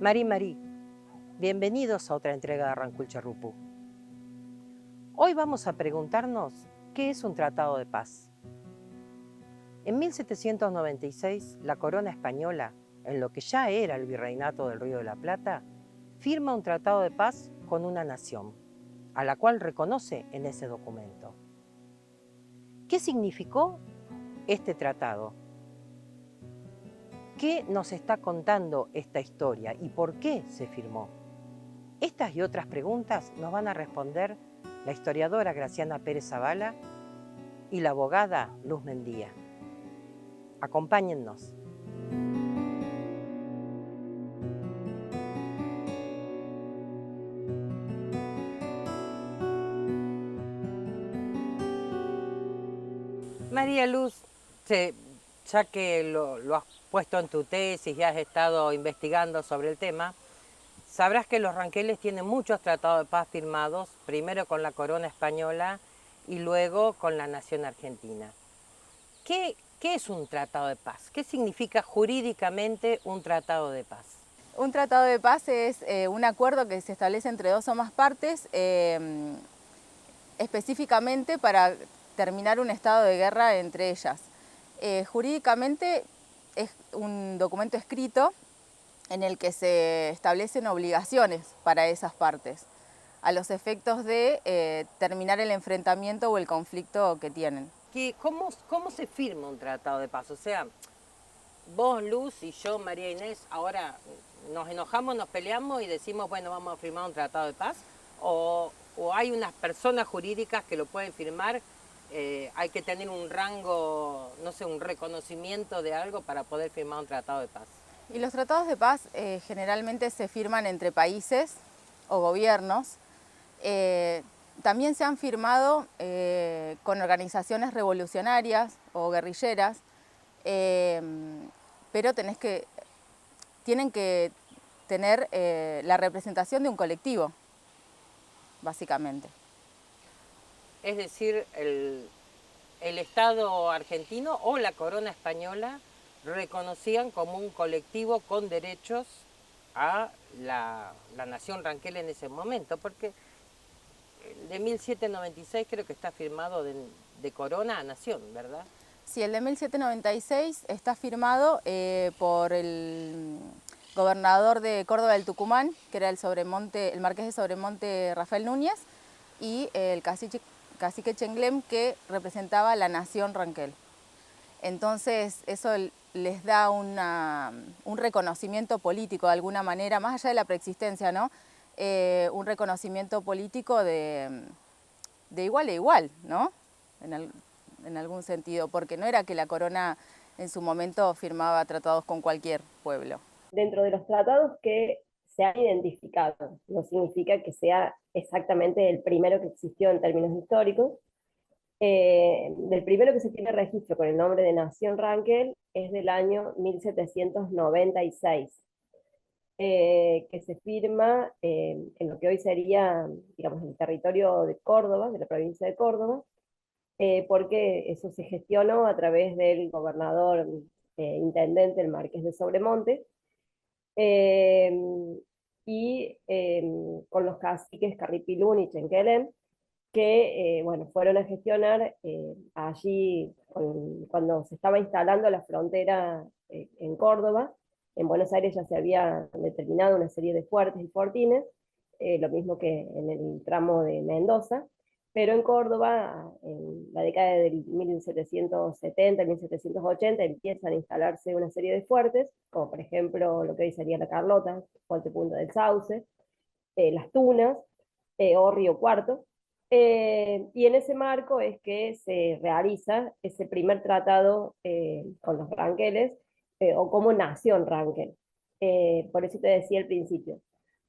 Mari, bienvenidos a otra entrega de Rancul Charrupú. Hoy vamos a preguntarnos qué es un tratado de paz. En 1796, la corona española, en lo que ya era el virreinato del Río de la Plata, firma un tratado de paz con una nación, a la cual reconoce en ese documento. ¿Qué significó este tratado? ¿Qué nos está contando esta historia y por qué se firmó? Estas y otras preguntas nos van a responder la historiadora Graciana Pérez Zavala y la abogada Luz Mendía. Acompáñennos. María Luz, ya que lo has puesto en tu tesis y has estado investigando sobre el tema, sabrás que los ranqueles tienen muchos tratados de paz firmados, primero con la corona española y luego con la nación argentina. ¿Qué es un tratado de paz? ¿Qué significa jurídicamente un tratado de paz? Un tratado de paz es un acuerdo que se establece entre dos o más partes específicamente para terminar un estado de guerra entre ellas. Jurídicamente es un documento escrito en el que se establecen obligaciones para esas partes, a los efectos de terminar el enfrentamiento o el conflicto que tienen. ¿Cómo se firma un tratado de paz? O sea, vos, Luz, y yo, María Inés, ahora nos enojamos, nos peleamos y decimos, bueno, vamos a firmar un tratado de paz, o hay unas personas jurídicas que lo pueden firmar, hay que tener un rango, no sé, un reconocimiento de algo para poder firmar un tratado de paz. Y los tratados de paz generalmente se firman entre países o gobiernos. También se han firmado con organizaciones revolucionarias o guerrilleras, pero tienen que tener la representación de un colectivo, básicamente. Es decir, el Estado argentino o la corona española reconocían como un colectivo con derechos a la nación ranquel en ese momento, porque de 1796 creo que está firmado de corona a nación, ¿verdad? Sí, el de 1796 está firmado por el gobernador de Córdoba del Tucumán, que era el marqués de Sobremonte Rafael Núñez, y el cacique Chenglem, que representaba la nación Ranquel. Entonces eso les da un reconocimiento político de alguna manera, más allá de la preexistencia, ¿no? Un reconocimiento político de igual a igual, ¿no? En algún sentido, porque no era que la corona en su momento firmaba tratados con cualquier pueblo. Dentro de los tratados que se han identificado, no significa que sea exactamente el primero que existió en términos históricos. Del primero que se tiene registro con el nombre de Nación Ranquel es del año 1796, que se firma en lo que hoy sería, digamos, el territorio de Córdoba, de la provincia de Córdoba, porque eso se gestionó a través del gobernador intendente, el marqués de Sobremonte, eh, y con los caciques Carripilún y Chenquelén, que bueno, fueron a gestionar allí cuando se estaba instalando la frontera en Córdoba. En Buenos Aires ya se había determinado una serie de fuertes y fortines, lo mismo que en el tramo de Mendoza, pero en Córdoba, en la década del 1770, 1780, empiezan a instalarse una serie de fuertes, como por ejemplo lo que hoy sería la Carlota, Fuerte Punta del Sauce, Las Tunas o Río Cuarto. Y en ese marco es que se realiza ese primer tratado con los ranqueles, o como nación ranquel. Por eso te decía al principio,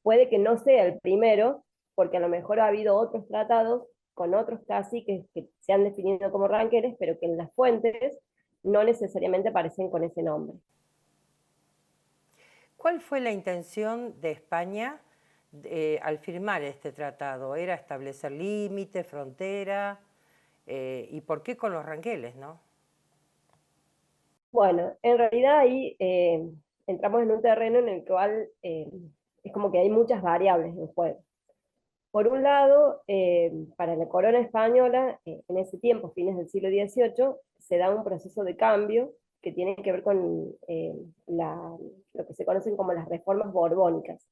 puede que no sea el primero, porque a lo mejor ha habido otros tratados con otros caciques que se han definido como ranqueles, pero que en las fuentes no necesariamente aparecen con ese nombre. ¿Cuál fue la intención de España al firmar este tratado? ¿Era establecer límites, frontera? ¿Y por qué con los ranqueles, no? Bueno, en realidad ahí entramos en un terreno en el cual es como que hay muchas variables en juego. Por un lado, para la corona española, en ese tiempo, fines del siglo XVIII, se da un proceso de cambio que tiene que ver con lo que se conocen como las reformas borbónicas,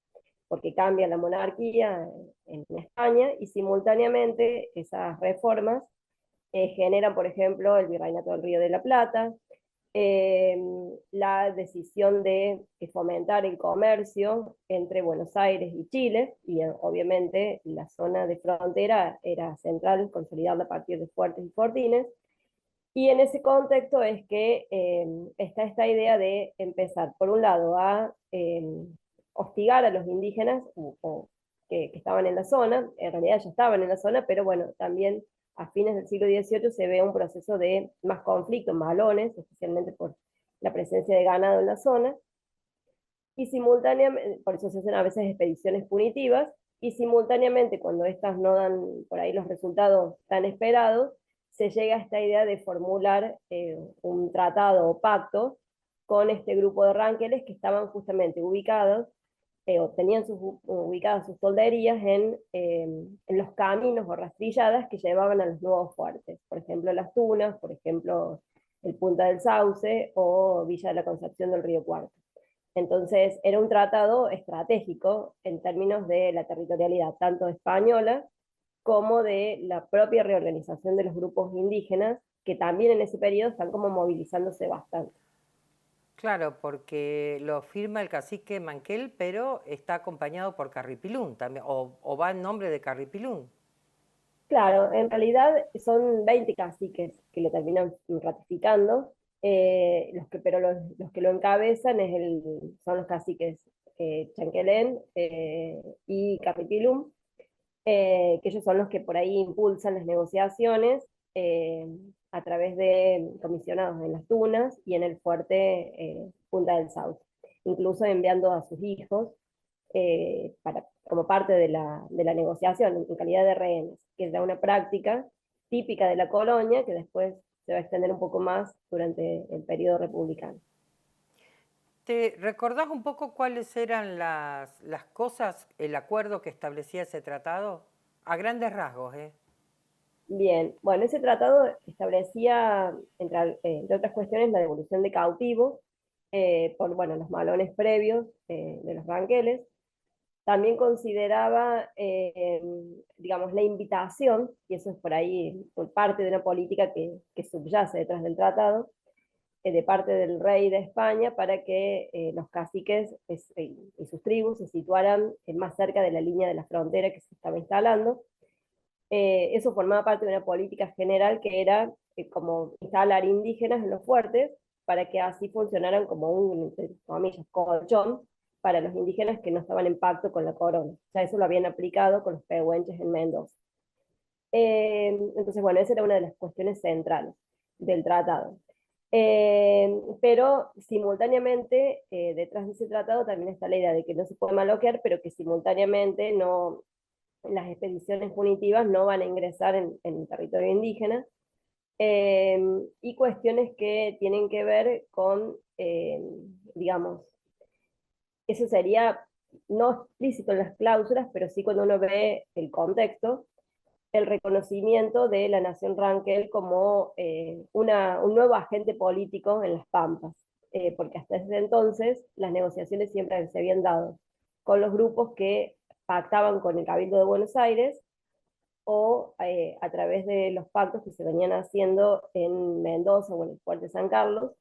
porque cambia la monarquía en España y simultáneamente esas reformas generan, por ejemplo, el Virreinato del Río de la Plata, eh, la decisión de fomentar el comercio entre Buenos Aires y Chile, y obviamente la zona de frontera era central, consolidarla a partir de Fuertes y Fortines, y en ese contexto es que está esta idea de empezar, por un lado, a hostigar a los indígenas que estaban en la zona, en realidad ya estaban en la zona, pero bueno, también a fines del siglo XVIII se ve un proceso de más conflictos, malones, especialmente por la presencia de ganado en la zona, y simultáneamente, por eso se hacen a veces expediciones punitivas, y simultáneamente cuando estas no dan por ahí los resultados tan esperados, se llega a esta idea de formular un tratado o pacto con este grupo de ranqueles que estaban justamente ubicados o tenían ubicadas sus tolderías en los caminos o rastrilladas que llevaban a los nuevos fuertes, por ejemplo Las Tunas, por ejemplo el Punta del Sauce o Villa de la Concepción del Río Cuarto. Entonces era un tratado estratégico en términos de la territorialidad tanto española como de la propia reorganización de los grupos indígenas, que también en ese periodo están como movilizándose bastante. Claro, porque lo firma el cacique Manquel, pero está acompañado por Carripilún también, o va en nombre de Carripilún. Claro, en realidad son 20 caciques que lo terminan ratificando, pero los que lo encabezan son los caciques Chanquelén y Carripilum, que ellos son los que por ahí impulsan las negociaciones eh, a través de comisionados en las Tunas y en el fuerte Punta del Sauce, incluso enviando a sus hijos como parte de la negociación en calidad de rehenes, que es una práctica típica de la colonia que después se va a extender un poco más durante el periodo republicano. ¿Te recordás un poco cuáles eran las cosas, el acuerdo que establecía ese tratado? A grandes rasgos, ¿eh? Bien, bueno, ese tratado establecía, entre otras cuestiones, la devolución de cautivos por bueno, los malones previos de los ranqueles. También consideraba, digamos, la invitación, y eso es por ahí por parte de una política que subyace detrás del tratado, de parte del rey de España para que los caciques y sus tribus se situaran más cerca de la línea de la frontera que se estaba instalando. Eso formaba parte de una política general que era como instalar indígenas en los fuertes para que así funcionaran como un, entre comillas, colchón para los indígenas que no estaban en pacto con la corona. O sea, eso lo habían aplicado con los pehuenches en Mendoza. Entonces, bueno, esa era una de las cuestiones centrales del tratado. Pero simultáneamente, detrás de ese tratado también está la idea de que no se puede maloquear, pero que simultáneamente no, las expediciones punitivas no van a ingresar en territorio indígena, y cuestiones que tienen que ver con, digamos, eso sería no explícito en las cláusulas, pero sí cuando uno ve el contexto, el reconocimiento de la nación Ranquel como un nuevo agente político en las Pampas, porque hasta ese entonces las negociaciones siempre se habían dado con los grupos que pactaban con el Cabildo de Buenos Aires o a través de los pactos que se venían haciendo en Mendoza o en el Fuerte San Carlos,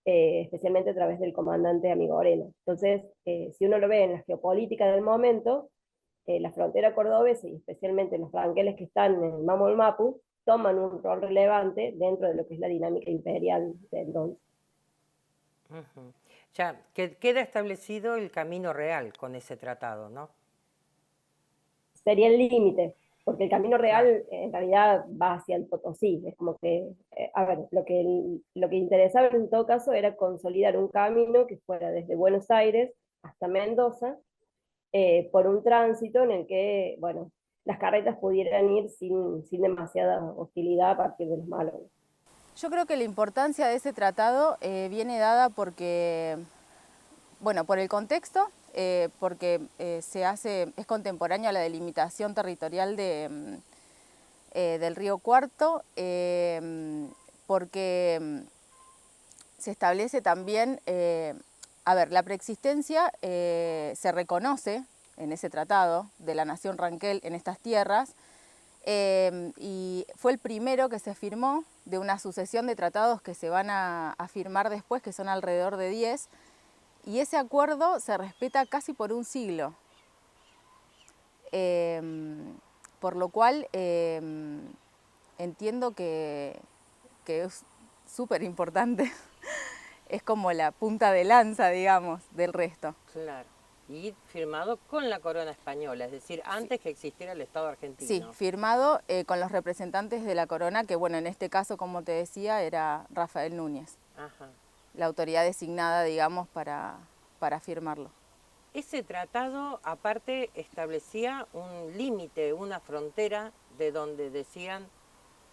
especialmente a través del comandante Amigorena. Entonces, si uno lo ve en la geopolítica del momento, la frontera cordobesa y especialmente los ranqueles que están en Mamol Mapu toman un rol relevante dentro de lo que es la dinámica imperial de entonces. Ya queda establecido el camino real con ese tratado, ¿no? Sería el límite, porque el camino real Claro. en realidad va hacia el Potosí. Es como que, a ver, lo que interesaba en todo caso era consolidar un camino que fuera desde Buenos Aires hasta Mendoza, por un tránsito en el que, bueno, las carretas pudieran ir sin demasiada hostilidad a partir de los malones. Yo creo que la importancia de ese tratado viene dada porque Bueno, por el contexto, porque es contemporáneo a la delimitación territorial del río Cuarto, porque se establece también, la preexistencia se reconoce en ese tratado de la nación Ranquel en estas tierras, y fue el primero que se firmó de una sucesión de tratados que se van a firmar después, que son alrededor de 10, y ese acuerdo se respeta casi por un siglo. Por lo cual entiendo que es súper importante. Es como la punta de lanza, digamos, del resto. Claro. Y firmado con la corona española, es decir, antes que existiera el Estado argentino. Sí, firmado con los representantes de la corona, que bueno, en este caso, como te decía, era Rafael Núñez. Ajá. La autoridad designada, digamos, para firmarlo. Ese tratado, aparte, establecía un límite, una frontera de donde decían,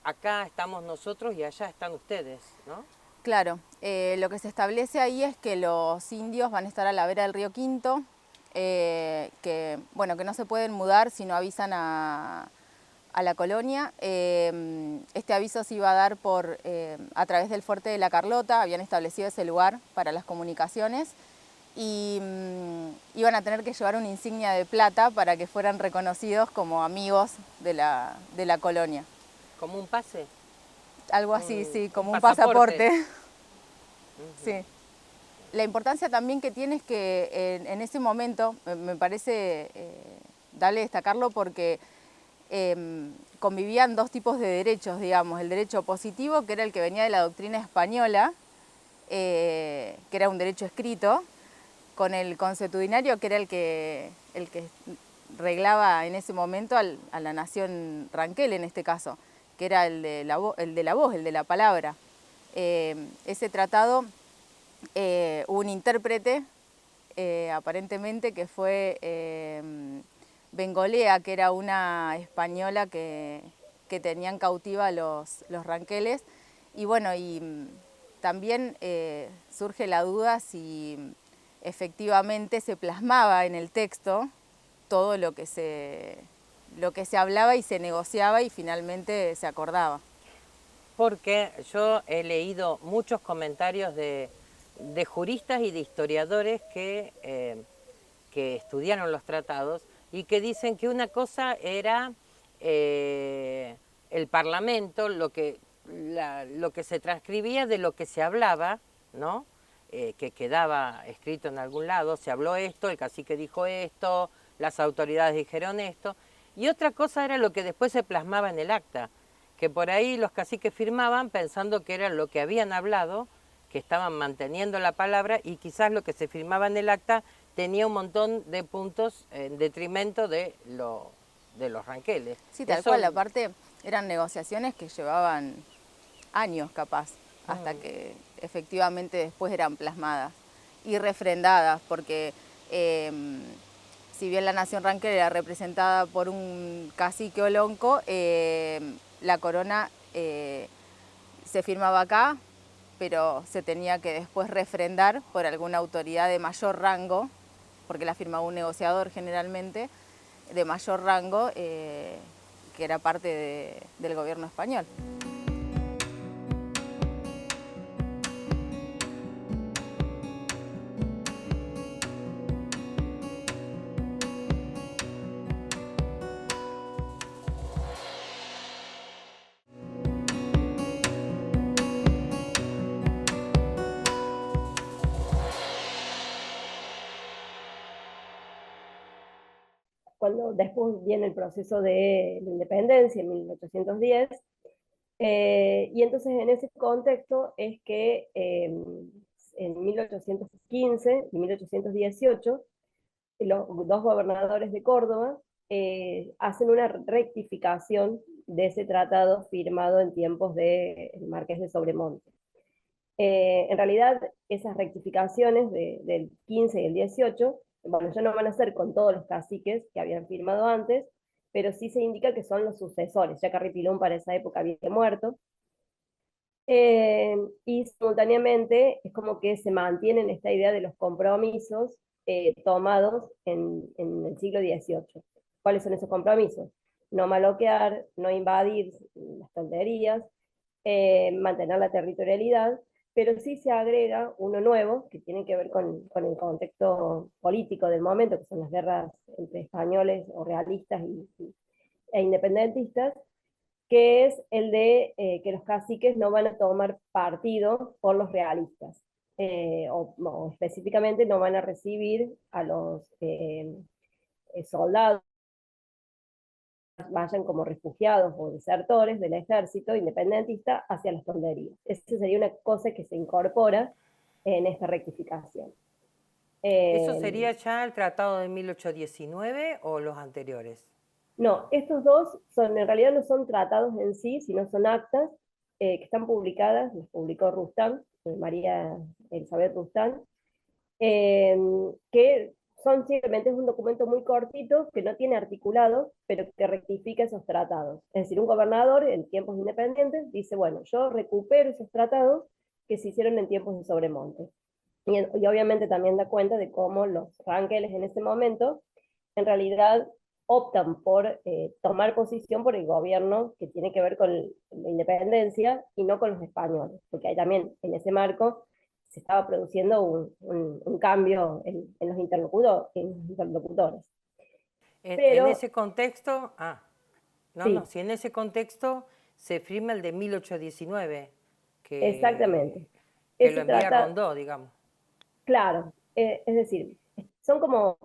acá estamos nosotros y allá están ustedes, ¿no? Claro, lo que se establece ahí es que los indios van a estar a la vera del río Quinto, que no se pueden mudar si no avisan a la colonia. Este aviso se iba a dar a través del fuerte de la Carlota, habían establecido ese lugar para las comunicaciones, y iban a tener que llevar una insignia de plata para que fueran reconocidos como amigos de la colonia. ¿Como un pase? Algo así, sí, como un pasaporte. Sí. La importancia también que tiene es que en ese momento, me parece darle destacarlo porque convivían dos tipos de derechos, digamos, el derecho positivo, que era el que venía de la doctrina española, que era un derecho escrito, con el consuetudinario, que era el que reglaba en ese momento a la nación Ranquel, en este caso, que era el de la voz, el de la palabra. Ese tratado, hubo un intérprete, aparentemente, que fue Bengolea, que era una española que tenían cautiva los ranqueles. Y bueno, también surge la duda si efectivamente se plasmaba en el texto todo lo que se hablaba y se negociaba y finalmente se acordaba. Porque yo he leído muchos comentarios de juristas y de historiadores que estudiaron los tratados y que dicen que una cosa era el Parlamento, lo que se transcribía de lo que se hablaba, ¿no? Que quedaba escrito en algún lado, se habló esto, el cacique dijo esto, las autoridades dijeron esto, y otra cosa era lo que después se plasmaba en el acta, que por ahí los caciques firmaban pensando que era lo que habían hablado, que estaban manteniendo la palabra, y quizás lo que se firmaba en el acta tenía un montón de puntos en detrimento de los ranqueles. Sí, tal cual, aparte eran negociaciones que llevaban años capaz, hasta que efectivamente después eran plasmadas y refrendadas, porque si bien la nación Ranquel era representada por un cacique olonco, la corona se firmaba acá, pero se tenía que después refrendar por alguna autoridad de mayor rango, porque la firmaba un negociador generalmente, de mayor rango, que era parte del gobierno español. Cuando después viene el proceso de la independencia en 1810, y entonces en ese contexto es que en 1815 y 1818 los dos gobernadores de Córdoba hacen una rectificación de ese tratado firmado en tiempos del Marqués de Sobremonte. En realidad, esas rectificaciones del 15 y el 18, bueno, ya no van a ser con todos los caciques que habían firmado antes, pero sí se indica que son los sucesores, ya Carripilón para esa época había muerto. Y simultáneamente es como que se mantienen esta idea de los compromisos tomados en el siglo XVIII. ¿Cuáles son esos compromisos? No maloquear, no invadir las tonterías, mantener la territorialidad, pero sí se agrega uno nuevo que tiene que ver con el contexto político del momento, que son las guerras entre españoles o realistas e independentistas, que es el de que los caciques no van a tomar partido por los realistas, o específicamente no van a recibir a los soldados vayan como refugiados o desertores del ejército independentista hacia las tonterías. Esa sería una cosa que se incorpora en esta rectificación. ¿Eso sería ya el Tratado de 1819 o los anteriores? No, estos dos son, en realidad no son tratados en sí, sino son actas que están publicadas, las publicó Rustán, María Elizabeth Rustán, que son simplemente es un documento muy cortito, que no tiene articulado, pero que rectifica esos tratados. Es decir, un gobernador en tiempos independientes dice, bueno, yo recupero esos tratados que se hicieron en tiempos de Sobremonte. Y obviamente también da cuenta de cómo los ranqueles en ese momento en realidad optan por tomar posición por el gobierno que tiene que ver con la independencia y no con los españoles, porque ahí también en ese marco se estaba produciendo un cambio en los interlocutores. En Pero ese contexto, no, sí, si en ese contexto se firma el de 1819, exactamente. que lo Ese envía trata, Rondó, digamos. claro, es decir, son como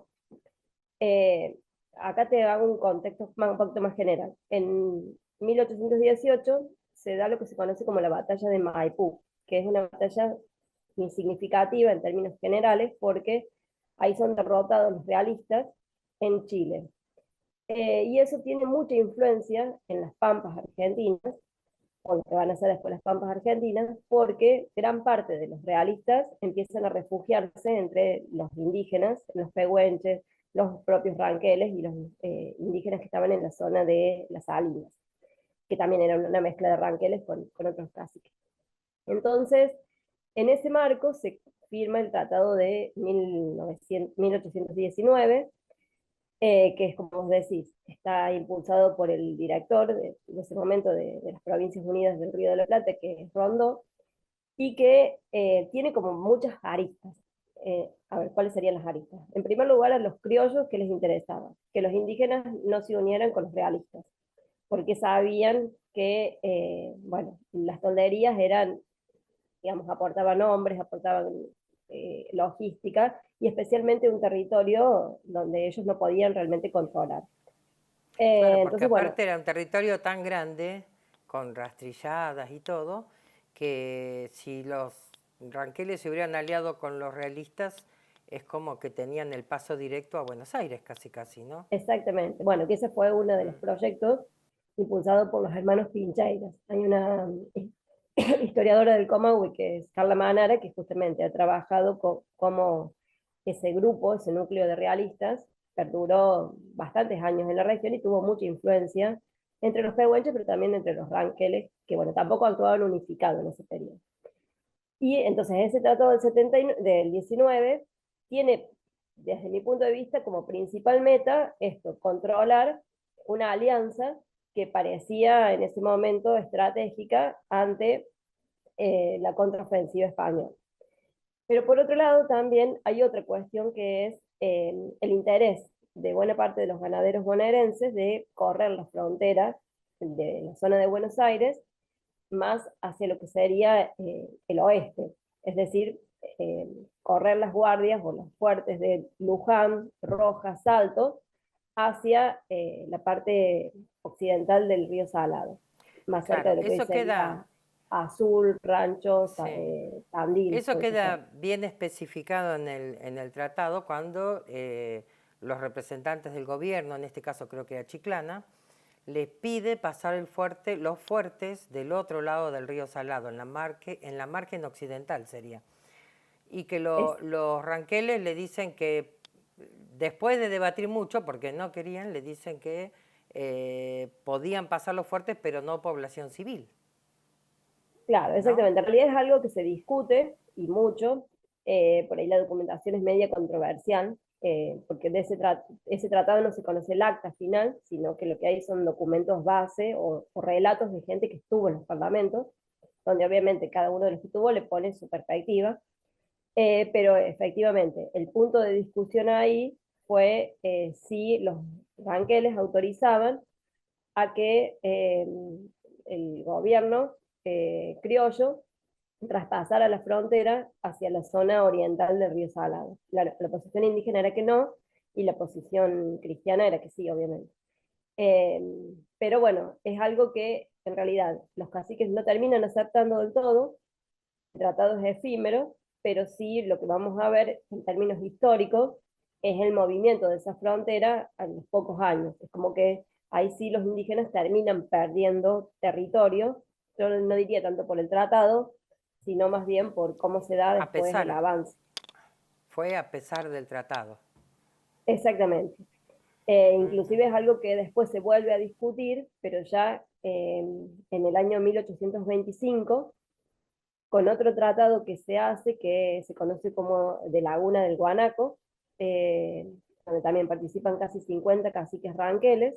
Eh, acá te hago un contexto un poquito más general. En 1818 se da lo que se conoce como la batalla de Maipú, que es una batalla insignificativa en términos generales porque ahí son derrotados los realistas en Chile. Y eso tiene mucha influencia en las pampas argentinas, o lo que van a ser después las pampas argentinas, porque gran parte de los realistas empiezan a refugiarse entre los indígenas, los pehuenches, los propios ranqueles y los indígenas que estaban en la zona de las Salinas, que también era una mezcla de ranqueles con otros caciques. Entonces, en ese marco se firma el Tratado de 1819, que es como vos decís, está impulsado por el director de ese momento de las Provincias Unidas del Río de la Plata, que es Rondó, y que tiene como muchas aristas. A ver, ¿cuáles serían las aristas? En primer lugar, a los criollos que les interesaba, que los indígenas no se unieran con los realistas, porque sabían que, bueno, las tolderías eran, digamos, aportaban hombres, aportaban logística, y especialmente un territorio donde ellos no podían realmente controlar. Claro, porque Entonces, bueno, aparte era un territorio tan grande, con rastrilladas y todo, que si los ranqueles se hubieran aliado con los realistas, es como que tenían el paso directo a Buenos Aires, casi casi, ¿no? exactamente. Bueno, que ese fue uno de los Mm. proyectos impulsado por los hermanos Pincheiras. Hay una historiadora del Comahue, que es Carla Manara, que justamente ha trabajado como ese grupo, ese núcleo de realistas, perduró bastantes años en la región y tuvo mucha influencia entre los pehuenches, pero también entre los ranqueles, que bueno, tampoco actuaban unificados en ese periodo. Y entonces ese tratado del 19 tiene, desde mi punto de vista, como principal meta esto, controlar una alianza que parecía en ese momento estratégica ante la contraofensiva española. Pero por otro lado también hay otra cuestión que es el interés de buena parte de los ganaderos bonaerenses de correr las fronteras de la zona de Buenos Aires más hacia lo que sería el oeste, es decir, correr las guardias o los fuertes de Luján, Rojas, Salto, hacia la parte occidental del río Salado, más cerca Claro, de lo que hoy eso sería queda, Azul, Ranchos, sí, Tandil, eso por esa zona. queda bien especificado en el tratado cuando los representantes del gobierno, en este caso creo que era Chiclana, les pide pasar los fuertes del otro lado del río Salado, en la margen occidental sería. Y que Es, los ranqueles le dicen que, después de debatir mucho, porque no querían, le dicen que podían pasar los fuertes, pero no población civil. Claro, exactamente. En realidad es algo que se discute y mucho. Por ahí la documentación es media controversial, porque de ese tratado no se conoce el acta final, sino que lo que hay son documentos base o relatos de gente que estuvo en los parlamentos, donde obviamente cada uno de los que estuvo le pone su perspectiva. Pero efectivamente, el punto de discusión ahí fue si los ranqueles autorizaban a que el gobierno criollo traspasara la frontera hacia la zona oriental del río Salado. La posición indígena era que no, y la posición cristiana era que sí, obviamente. Eh, pero bueno, es algo que en realidad los caciques no terminan aceptando del todo. El tratado es efímero, pero sí lo que vamos a ver en términos históricos es el movimiento de esa frontera a los pocos años. Es como que ahí sí los indígenas terminan perdiendo territorio. Yo no diría tanto por el tratado, sino más bien por cómo se da después el avance. Fue a pesar del tratado. Exactamente. Inclusive es algo que después se vuelve a discutir, pero ya en el año 1825, con otro tratado que se hace, que se conoce como de Laguna del Guanaco, donde también participan casi 50 caciques ranqueles.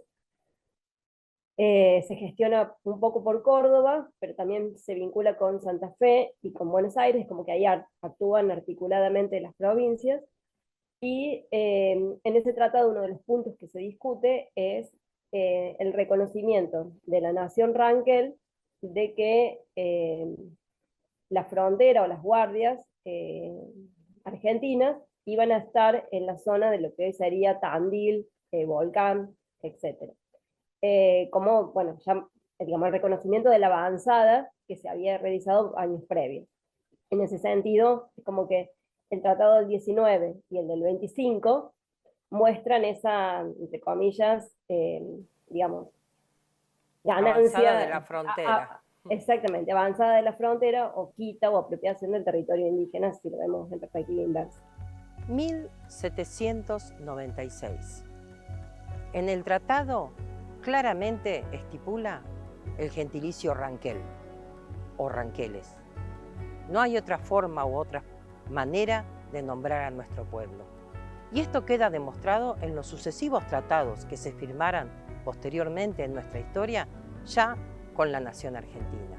Se gestiona un poco por Córdoba, pero también se vincula con Santa Fe y con Buenos Aires, como que ahí actúan articuladamente las provincias. Y en ese tratado uno de los puntos que se discute es el reconocimiento de la nación ranquel de que la frontera o las guardias argentinas iban a estar en la zona de lo que hoy sería Tandil, Volcán, etc. Como, bueno, ya, digamos, el reconocimiento de la avanzada que se había realizado años previos. En ese sentido, es como que el Tratado del 19 y el del 25 muestran esa, entre comillas, digamos, ganancia. Avanzada de la frontera. Exactamente, avanzada de la frontera o quita o apropiación del territorio indígena, si lo vemos en perspectiva inversa. 1796. En el tratado claramente estipula el gentilicio ranquel o ranqueles. No hay otra forma u otra manera de nombrar a nuestro pueblo. Y esto queda demostrado en los sucesivos tratados que se firmaran posteriormente en nuestra historia, ya con la nación argentina.